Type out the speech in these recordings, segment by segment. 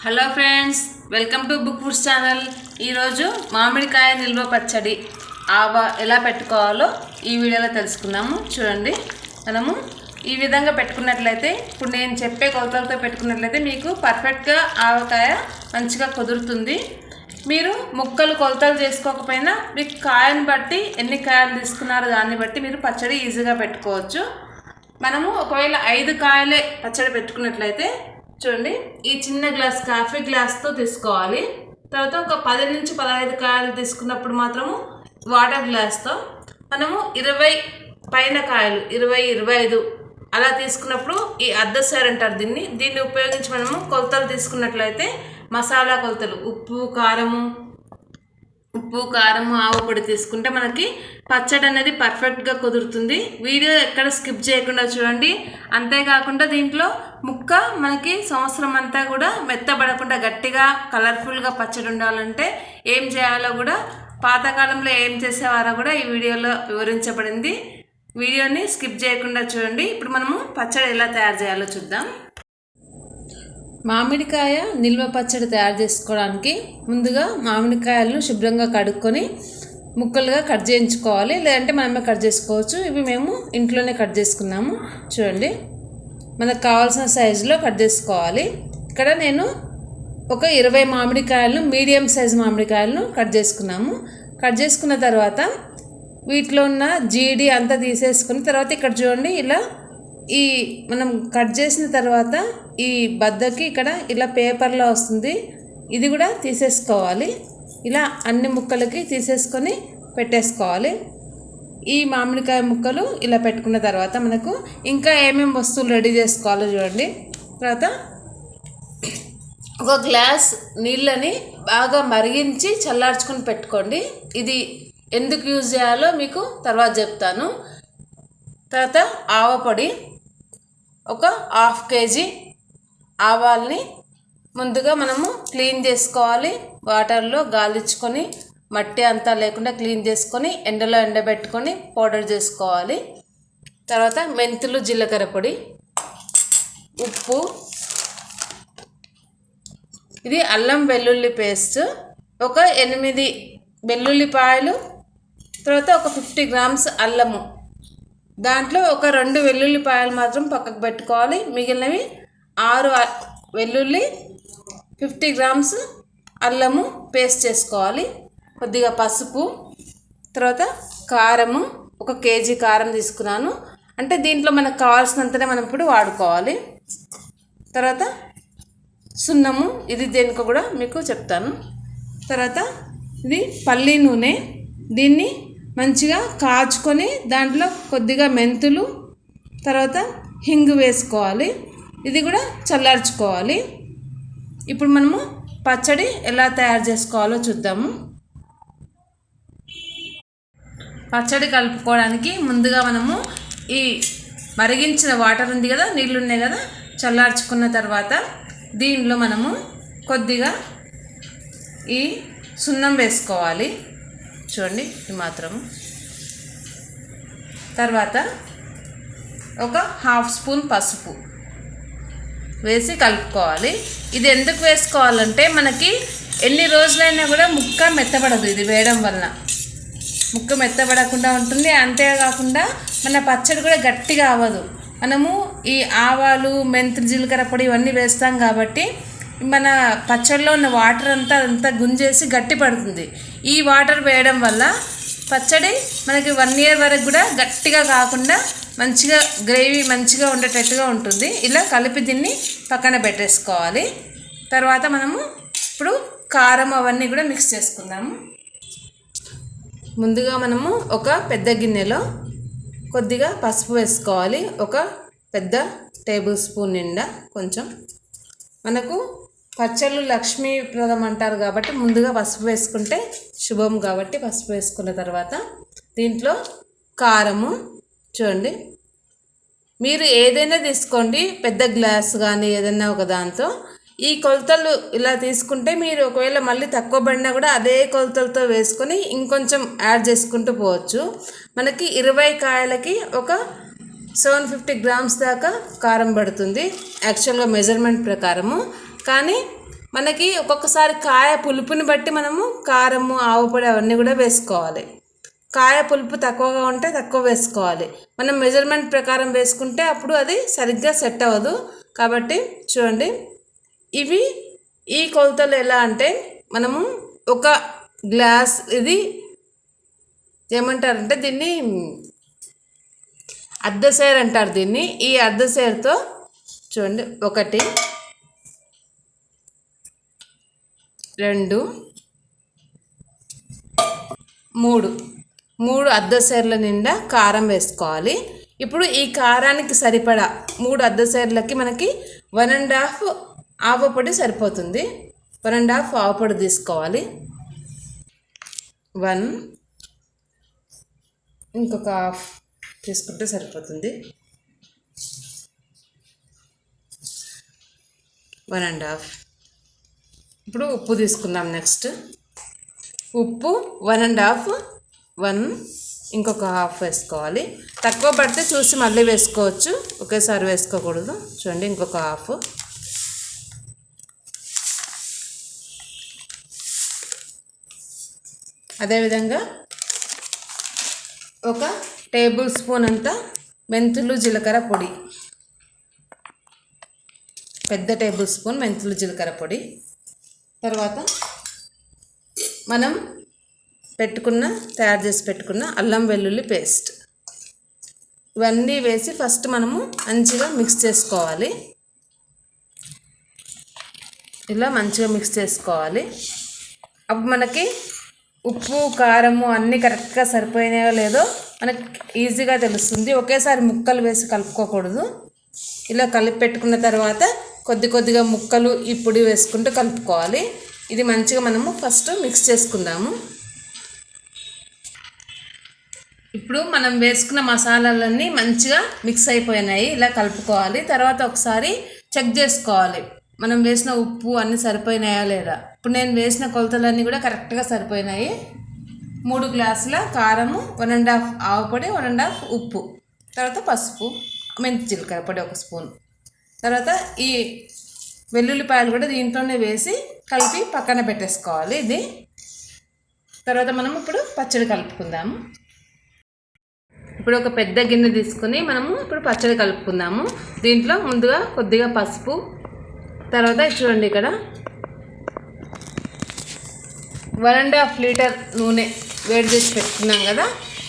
Hello friends, welcome to book foods channel. ఈరోజు మామిడికాయ నిల్వ పచ్చడి ఎలా పెట్టుకోవాలో ఈ వీడియోలో తెలుసుకుందాము. చూడండి, మనము ఈ విధంగా పెట్టుకున్నట్లయితే, ఇప్పుడు నేను చెప్పే కొలతలతో పెట్టుకున్నట్లయితే మీకు పర్ఫెక్ట్గా ఆవకాయ మంచిగా కుదురుతుంది. మీరు ముక్కలు కొలతలు చేసుకోకపోయినా మీకు కాయను బట్టి ఎన్ని కాయలు తీసుకున్నారో దాన్ని బట్టి మీరు పచ్చడి ఈజీగా పెట్టుకోవచ్చు. మనము ఒకవేళ 5 కాయలే పచ్చడి పెట్టుకున్నట్లయితే చూడండి, ఈ చిన్న గ్లాస్ కాఫీ గ్లాస్తో తీసుకోవాలి. తర్వాత ఒక 10 నుంచి 15 కాయలు తీసుకున్నప్పుడు మాత్రము వాటర్ గ్లాస్తో, మనము 20 పైన కాయలు 20-25 అలా తీసుకున్నప్పుడు ఈ అద్దసారి అంటారు దీన్ని ఉపయోగించి మనము కొలతలు తీసుకున్నట్లయితే మసాలా కొలతలు ఉప్పు కారము ఆవు పొడి తీసుకుంటే మనకి పచ్చడి అనేది పర్ఫెక్ట్గా కుదురుతుంది. వీడియో ఎక్కడ స్కిప్ చేయకుండా చూడండి. అంతేకాకుండా దీంట్లో ముక్క మనకి సంవత్సరం అంతా కూడా మెత్తబడకుండా గట్టిగా కలర్ఫుల్గా పచ్చడి ఉండాలంటే ఏం చేయాలో కూడా, పాతకాలంలో ఏం చేసేవారో కూడా ఈ వీడియోలో వివరించబడింది. వీడియోని స్కిప్ చేయకుండా చూడండి. ఇప్పుడు మనము పచ్చడి ఎలా తయారు చేయాలో చూద్దాం. మామిడికాయ నిల్వ పచ్చడి తయారు చేసుకోవడానికి ముందుగా మామిడికాయలను శుభ్రంగా కడుక్కొని ముక్కలుగా కట్ చేయించుకోవాలి. లేదంటే మనమే కట్ చేసుకోవచ్చు. ఇవి మేము ఇంట్లోనే కట్ చేసుకున్నాము. చూడండి, మనకు కావాల్సిన సైజులో కట్ చేసుకోవాలి. ఇక్కడ నేను ఒక 20 మామిడికాయలను, మీడియం సైజు మామిడికాయలను కట్ చేసుకున్నాము. కట్ చేసుకున్న తర్వాత వీటిలో ఉన్న జీడి అంతా తీసేసుకుని తర్వాత ఇక్కడ చూడండి, ఇలా ఈ మనం కట్ చేసిన తర్వాత ఈ బద్దకి ఇక్కడ ఇలా పేపర్లో వస్తుంది, ఇది కూడా తీసేసుకోవాలి. ఇలా అన్ని ముక్కలకి తీసేసుకొని పెట్టేసుకోవాలి. ఈ మామిడికాయ ముక్కలు ఇలా పెట్టుకున్న తర్వాత మనకు ఇంకా ఏమేమి వస్తువులు రెడీ చేసుకోవాలో చూడండి. తర్వాత ఒక గ్లాస్ నీళ్ళని బాగా మరిగించి చల్లార్చుకొని పెట్టుకోండి. ఇది ఎందుకు యూజ్ చేయాలో మీకు తర్వాత చెప్తాను. తర్వాత ఆవపొడి, ఒక 1/2 కేజీ ఆవాల్ని ముందుగా మనము క్లీన్ చేసుకోవాలి. వాటర్లో గాలించుకొని మట్టి అంతా లేకుండా క్లీన్ చేసుకొని ఎండలో ఎండబెట్టుకొని పౌడర్ చేసుకోవాలి. తర్వాత మెంతులు, జీలకర్ర పొడి, ఉప్పు, ఇది అల్లం వెల్లుల్లి పేస్ట్, ఒక 8 వెల్లుల్లిపాయలు, తర్వాత ఒక 50 గ్రామ్స్ అల్లము, దాంట్లో ఒక 2 వెల్లుల్లిపాయలు మాత్రం పక్కకు పెట్టుకోవాలి. మిగిలినవి 6 వెల్లుల్లి, 50 గ్రామ్స్ అల్లము పేస్ట్ చేసుకోవాలి. కొద్దిగా పసుపు, తర్వాత కారము, 1 కేజీ కారం తీసుకున్నాను. అంటే దీంట్లో మనకు కావాల్సినంతనే మనం ఇప్పుడు వాడుకోవాలి. తర్వాత సున్నము, ఇది దేనికో కూడా మీకు చెప్తాను. తర్వాత ఇది పల్లి నూనె, దీన్ని మంచిగా కాచుకొని దాంట్లో కొద్దిగా మెంతులు, తర్వాత హింగు వేసుకోవాలి. ఇది కూడా చల్లార్చుకోవాలి. ఇప్పుడు మనము పచ్చడి ఎలా తయారు చేసుకోవాలో చూద్దాము. పచ్చడి కలుపుకోవడానికి ముందుగా మనము ఈ మరిగించిన వాటర్ ఉంది కదా, నీళ్ళు ఉన్నాయి కదా, చల్లార్చుకున్న తర్వాత దీనిలో మనము కొద్దిగా ఈ సున్నం వేసుకోవాలి. చూడండి, ఇది మాత్రము. తర్వాత ఒక 1/2 స్పూన్ పసుపు వేసి కలుపుకోవాలి. ఇది ఎందుకు వేసుకోవాలంటే మనకి ఎన్ని రోజులైనా కూడా ముక్క మెత్తబడదు. ఇది వేయడం వలన ముక్క మెత్తబడకుండా ఉంటుంది. అంతేకాకుండా మన పచ్చడి కూడా గట్టిగా అవ్వదు. మనము ఈ ఆవాలు, మెంతులు, జీలకర్ర పొడి ఇవన్నీ వేస్తాం కాబట్టి మన పచ్చడిలో ఉన్న వాటర్ అంతా గుంజేసి గట్టి పడుతుంది. ఈ వాటర్ వేయడం వల్ల పచ్చడి మనకి 1 ఇయర్ వరకు కూడా గట్టిగా కాకుండా మంచిగా గ్రేవీ మంచిగా ఉండేటట్టుగా ఉంటుంది. ఇలా కలిపి దీన్ని పక్కన పెట్టేసుకోవాలి. తర్వాత మనము ఇప్పుడు కారం అవన్నీ కూడా మిక్స్ చేసుకుందాము. ముందుగా మనము ఒక పెద్ద గిన్నెలో కొద్దిగా పసుపు వేసుకోవాలి. ఒక పెద్ద టేబుల్ స్పూన్ నిండా కొంచెం. మనకు పచ్చళ్ళు లక్ష్మీప్రదం అంటారు కాబట్టి ముందుగా పసుపు వేసుకుంటే శుభం కాబట్టి పసుపు వేసుకున్న తర్వాత దీంట్లో కారము, చూడండి, మీరు ఏదైనా తీసుకోండి, పెద్ద గ్లాస్ కానీ ఏదైనా ఒక దాంతో. ఈ కొలతలు ఇలా తీసుకుంటే మీరు ఒకవేళ మళ్ళీ తక్కువ పడినా కూడా అదే కొలతలతో వేసుకొని ఇంకొంచెం యాడ్ చేసుకుంటూ పోవచ్చు. మనకి 20 కాయలకి ఒక 750 గ్రామ్స్ దాకా కారం పడుతుంది యాక్చువల్గా మెజర్మెంట్ ప్రకారము. కానీ మనకి ఒక్కొక్కసారి కాయ పులుపుని బట్టి మనము కారము ఆవుపొడి అవన్నీ కూడా వేసుకోవాలి. కాయ పులుపు తక్కువగా ఉంటే తక్కువ వేసుకోవాలి. మనం మెజర్మెంట్ ప్రకారం వేసుకుంటే అప్పుడు అది సరిగ్గా సెట్ అవ్వదు. కాబట్టి చూడండి, ఇవి ఈ కొలతలు ఎలా అంటే మనము ఒక గ్లాస్, ఇది ఏమంటారంటే దీన్ని అర్ధసేరు అంటారు దీన్ని. ఈ అర్ధసేరుతో చూడండి 1 2 3 అర్ధసేర్ల నిండా కారం వేసుకోవాలి. ఇప్పుడు ఈ కారానికి సరిపడా 3 అర్ధసేర్లకి మనకి 1.5 ఆవపొడి సరిపోతుంది. 1.5 ఆవపొడి తీసుకోవాలి. 1 ఇంకొక హాఫ్ తీసుకుంటే సరిపోతుంది. 1.5. ఇప్పుడు ఉప్పు తీసుకుందాం. నెక్స్ట్ ఉప్పు 1.5, 1 ఇంకొక హాఫ్ వేసుకోవాలి. తక్కువ పడితే చూసి మళ్ళీ వేసుకోవచ్చు, ఒకేసారి వేసుకోకూడదు. చూడండి, ఇంకొక హాఫ్. అదేవిధంగా 1 టేబుల్ స్పూన్ అంతా మెంతులు జీలకర్ర పొడి, పెద్ద టేబుల్ స్పూన్ మెంతులు జీలకర్ర పొడి. తర్వాత మనం తయారు చేసి పెట్టుకున్న అల్లం వెల్లుల్లి పేస్ట్, ఇవన్నీ వేసి ఫస్ట్ మనము మంచిగా మిక్స్ చేసుకోవాలి. ఇలా మంచిగా మిక్స్ చేసుకోవాలి. అప్పుడు మనకి ఉప్పు కారము అన్నీ కరెక్ట్గా సరిపోయినాయో లేదో మనకి ఈజీగా తెలుస్తుంది. ఒకేసారి ముక్కలు వేసి కలుపుకోకూడదు. ఇలా కలిపి పెట్టుకున్న తర్వాత కొద్దిగా ముక్కలు ఈ పొడి వేసుకుంటూ కలుపుకోవాలి. ఇది మంచిగా మనము ఫస్ట్ మిక్స్ చేసుకుందాము. ఇప్పుడు మనం వేసుకున్న మసాలాలన్నీ మంచిగా మిక్స్ అయిపోయినాయి. ఇలా కలుపుకోవాలి. తర్వాత ఒకసారి చెక్ చేసుకోవాలి మనం వేసిన ఉప్పు అన్నీ సరిపోయినాయా లేదా. ఇప్పుడు నేను వేసిన కొలతలన్నీ కూడా కరెక్ట్గా సరిపోయినాయి. 3 గ్లాసుల కారము, 1.5 ఆవపొడి, 1.5 ఉప్పు, తర్వాత పసుపు, మెంతి జీలకర్ర పొడి 1 స్పూన్, తర్వాత ఈ వెల్లుల్లిపాయలు కూడా దీంట్లోనే వేసి కలిపి పక్కన పెట్టేసుకోవాలి. ఇది తర్వాత మనం ఇప్పుడు పచ్చడి కలుపుకుందాము. ఇప్పుడు ఒక పెద్ద గిన్నె తీసుకొని మనము ఇప్పుడు పచ్చడి కలుపుకుందాము. దీంట్లో ముందుగా కొద్దిగా పసుపు, తర్వాత చూడండి ఇక్కడ 1.5 లీటర్ నూనె వేడి చేసి పెట్టుకున్నాం కదా,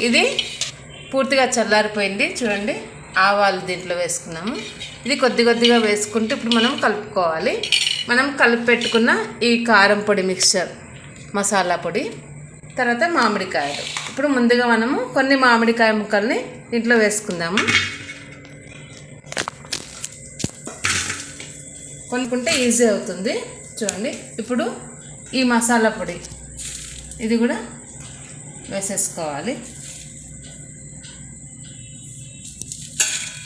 ఇది పూర్తిగా చల్లారిపోయింది. చూడండి, ఆవాలు దీంట్లో వేసుకున్నాము. ఇది కొద్దిగా వేసుకుంటూ ఇప్పుడు మనం కలుపుకోవాలి. మనం కలిపి పెట్టుకున్న ఈ కారం పొడి మిక్చర్, మసాలా పొడి, తర్వాత మామిడికాయలు. ఇప్పుడు ముందుగా మనము కొన్ని మామిడికాయ ముక్కల్ని దీంట్లో వేసుకుందాము. కొనుక్కుంటే ఈజీ అవుతుంది. చూడండి, ఇప్పుడు ఈ మసాలా పొడి ఇది కూడా వేసేసుకోవాలి.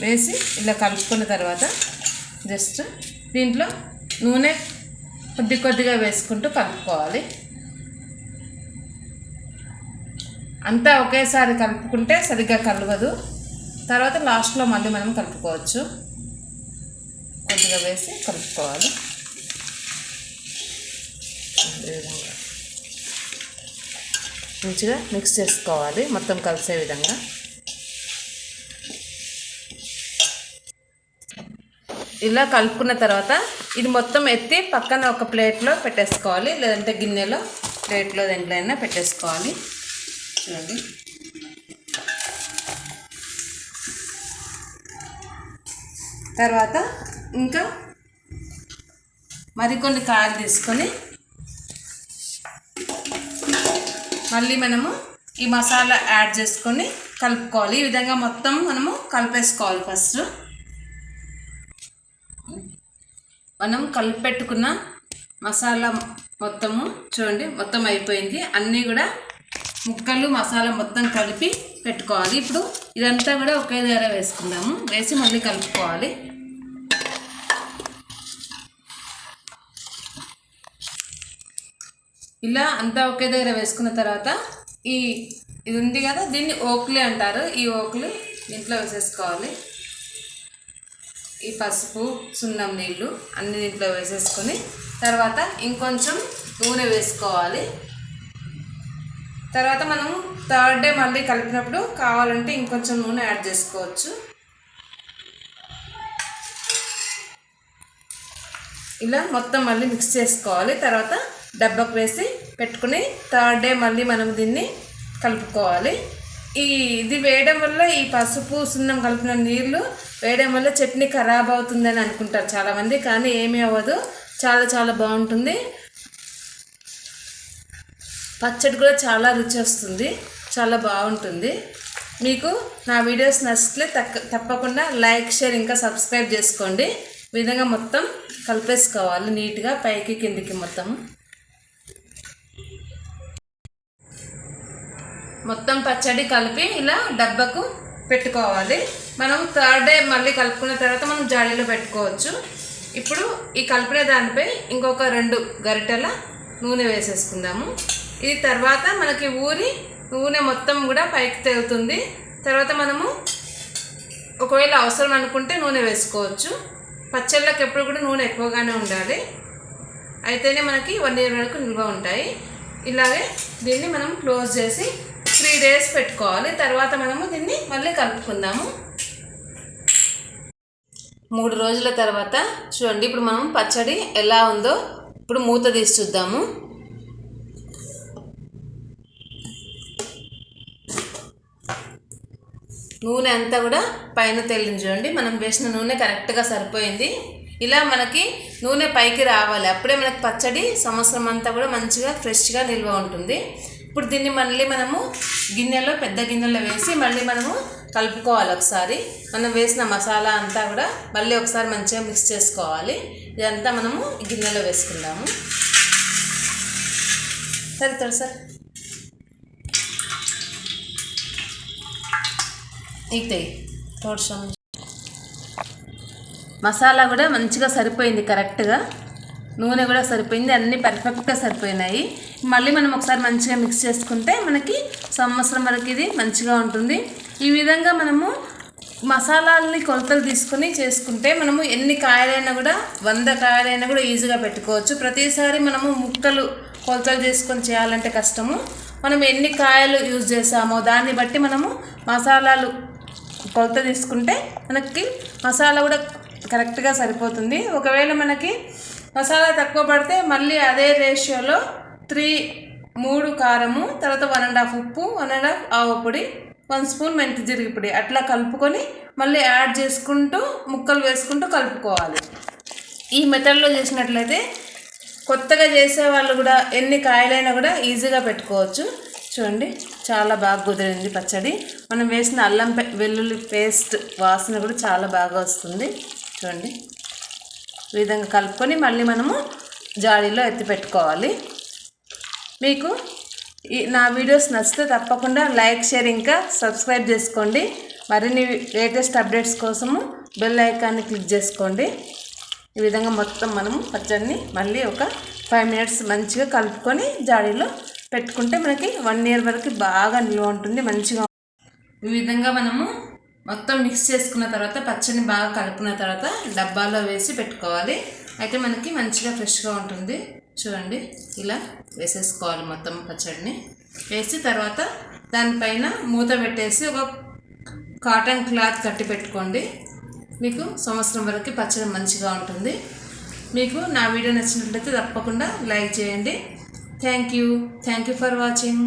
వేసి ఇలా కలుపుకున్న తర్వాత జస్ట్ దీంట్లో నూనె కొద్దిగా వేసుకుంటూ కలుపుకోవాలి. అంతా ఒకేసారి కలుపుకుంటే సరిగ్గా కలవదు. తర్వాత లాస్ట్లో మళ్ళీ మనం కలుపుకోవచ్చు. కొద్దిగా వేసి కలుపుకోవాలి. మంచిగా మిక్స్ చేసుకోవాలి మొత్తం కలిసే విధంగా. ఇలా కలుపుకున్న తర్వాత ఇది మొత్తం ఎత్తి పక్కన ఒక ప్లేట్లో పెట్టేసుకోవాలి, లేదంటే గిన్నెలో, ప్లేట్లో దేంట్లో అయినా పెట్టేసుకోవాలి. చూడండి, తర్వాత ఇంకా మరికొన్ని కాయలు తీసుకొని మళ్ళీ మనము ఈ మసాలా యాడ్ చేసుకొని కలుపుకోవాలి. ఈ విధంగా మొత్తం మనము కలిపేసుకోవాలి. ఫస్ట్ మనం కలిపి పెట్టుకున్న మసాలా మొత్తము చూడండి, మొత్తం అయిపోయింది. అన్నీ కూడా ముక్కలు మసాలా మొత్తం కలిపి పెట్టుకోవాలి. ఇప్పుడు ఇదంతా కూడా ఒకే దగ్గర వేసుకుందాము. వేసి మళ్ళీ కలుపుకోవాలి. ఇలా అంతా ఒకే దగ్గర వేసుకున్న తర్వాత ఇది ఉంది కదా, దీన్ని ఓక్లీ అంటారు. ఈ ఓక్లీ దీంట్లో వేసేసుకోవాలి. ఈ పసుపు, సున్నం నీళ్ళు అన్ని దీంట్లో వేసేసుకొని తర్వాత ఇంకొంచెం నూనె వేసుకోవాలి. తర్వాత మనం థర్డ్ డే మళ్ళీ కలిపినప్పుడు కావాలంటే ఇంకొంచెం నూనె యాడ్ చేసుకోవచ్చు. ఇలా మొత్తం మళ్ళీ మిక్స్ చేసుకోవాలి. తర్వాత డబ్బాకు వేసి పెట్టుకుని థర్డ్ డే మళ్ళీ మనం దీన్ని కలుపుకోవాలి. ఇది వేయడం వల్ల ఈ పసుపు సున్నం కలిపిన నీళ్ళు వేయడం వల్ల చట్నీ ఖరాబ్ అవుతుందని అనుకుంటారు చాలామంది, కానీ ఏమీ అవ్వదు. చాలా చాలా బాగుంటుంది. పచ్చడి కూడా చాలా రుచి వస్తుంది, చాలా బాగుంటుంది. మీకు నా వీడియోస్ నచ్చితే తప్పకుండా లైక్, షేర్, ఇంకా సబ్స్క్రైబ్ చేసుకోండి. ఈ విధంగా మొత్తం కలిపేసుకోవాలి నీట్గా, పైకి కిందికి మొత్తం పచ్చడి కలిపి ఇలా డబ్బాకు పెట్టుకోవాలి. మనం థర్డ్ డే మళ్ళీ కలుపుకున్న తర్వాత మనం జాడీలో పెట్టుకోవచ్చు. ఇప్పుడు ఈ కలిపిన దానిపై ఇంకొక 2 గరిటెల నూనె వేసేసుకుందాము. ఇది తర్వాత మనకి నూనె మొత్తం కూడా పైకి తేలుతుంది. తర్వాత మనము ఒకవేళ అవసరం అనుకుంటే నూనె వేసుకోవచ్చు. పచ్చళ్ళకి ఎప్పుడు కూడా నూనె ఎక్కువగానే ఉండాలి, అయితేనే మనకి 1 year వరకు నిల్వ ఉంటాయి. ఇలాగే దీన్ని మనం క్లోజ్ చేసి 3 days పెట్టుకోవాలి. తర్వాత మనము దీన్ని మళ్ళీ కలుపుకుందాము. 3 రోజుల తర్వాత చూడండి, ఇప్పుడు మనం పచ్చడి ఎలా ఉందో ఇప్పుడు మూత తీసి చూద్దాము. నూనె అంతా కూడా పైన తేలింది చూడండి. మనం వేసిన నూనె కరెక్ట్గా సరిపోయింది. ఇలా మనకి నూనె పైకి రావాలి, అప్పుడే మనకి పచ్చడి సంవత్సరం అంతా కూడా మంచిగా ఫ్రెష్గా నిల్వ ఉంటుంది. ఇప్పుడు దీన్ని మళ్ళీ మనము పెద్ద గిన్నెలో వేసి మళ్ళీ మనము కలుపుకోవాలి. ఒకసారి మనం వేసిన మసాలా అంతా కూడా మళ్ళీ ఒకసారి మంచిగా మిక్స్ చేసుకోవాలి. ఇదంతా మనము గిన్నెలో వేసుకుందాము. సరే సార్ ఇతాయి తోడ్సం. మసాలా కూడా మంచిగా సరిపోయింది, కరెక్ట్గా నూనె కూడా సరిపోయింది, అన్నీ పర్ఫెక్ట్గా సరిపోయినాయి. మళ్ళీ మనం ఒకసారి మంచిగా మిక్స్ చేసుకుంటే మనకి సంవత్సరం వరకు ఇది మంచిగా ఉంటుంది. ఈ విధంగా మనము మసాలాలని కొలతలు తీసుకొని చేసుకుంటే మనము ఎన్ని కాయలైనా కూడా 100 కాయలైనా కూడా ఈజీగా పెట్టుకోవచ్చు. ప్రతిసారి మనము ముక్కలు కొలతలు చేసుకొని చేయాలంటే కష్టము. మనం ఎన్ని కాయలు యూజ్ చేసామో దాన్ని బట్టి మనము మసాలాలు కొలత తీసుకుంటే మనకి మసాలా కూడా కరెక్ట్గా సరిపోతుంది. ఒకవేళ మనకి మసాలా తక్కువ పడితే మళ్ళీ అదే రేషియోలో 3 కారము, తర్వాత 1.5 ఉప్పు, 1.5 ఆవు పొడి, 1 స్పూన్ మెంతి జీలకర్ర పొడి అట్లా కలుపుకొని మళ్ళీ యాడ్ చేసుకుంటూ ముక్కలు వేసుకుంటూ కలుపుకోవాలి. ఈ మెథడ్లో చేసినట్లయితే కొత్తగా చేసే వాళ్ళు కూడా ఎన్ని కాయలైనా కూడా ఈజీగా పెట్టుకోవచ్చు. చూడండి, చాలా బాగా కుదిరింది పచ్చడి. మనం వేసిన అల్లం వెల్లుల్లి పేస్ట్ వాసన కూడా చాలా బాగా వస్తుంది. చూడండి, ఈ విధంగా కలుపుకొని మళ్ళీ మనము జాడీలో ఎత్తి పెట్టుకోవాలి. మీకు నా వీడియోస్ నచ్చితే తప్పకుండా లైక్, షేర్, ఇంకా సబ్స్క్రైబ్ చేసుకోండి. మరిన్ని లేటెస్ట్ అప్డేట్స్ కోసము బెల్ ఐకాన్ని క్లిక్ చేసుకోండి. ఈ విధంగా మొత్తం మనము పచ్చడిని మళ్ళీ ఒక 5 minutes మంచిగా కలుపుకొని జాడీలో పెట్టుకుంటే మనకి 1 year వరకు బాగా నిల్వ ఉంటుంది మంచిగా. ఈ విధంగా మనము మొత్తం మిక్స్ చేసుకున్న తర్వాత పచ్చడిని బాగా కలుపుకున్న తర్వాత డబ్బాలో వేసి పెట్టుకోవాలి. అయితే మనకి మంచిగా ఫ్రెష్గా ఉంటుంది. చూడండి, ఇలా వేసేసుకోవాలి మొత్తం పచ్చడిని. వేసి తర్వాత దానిపైన మూత పెట్టేసి ఒక కాటన్ క్లాత్ కట్టి పెట్టుకోండి. మీకు సంవత్సరం వరకు పచ్చడి మంచిగా ఉంటుంది. మీకు నా వీడియో నచ్చినట్లయితే తప్పకుండా లైక్ చేయండి. Thank you for watching.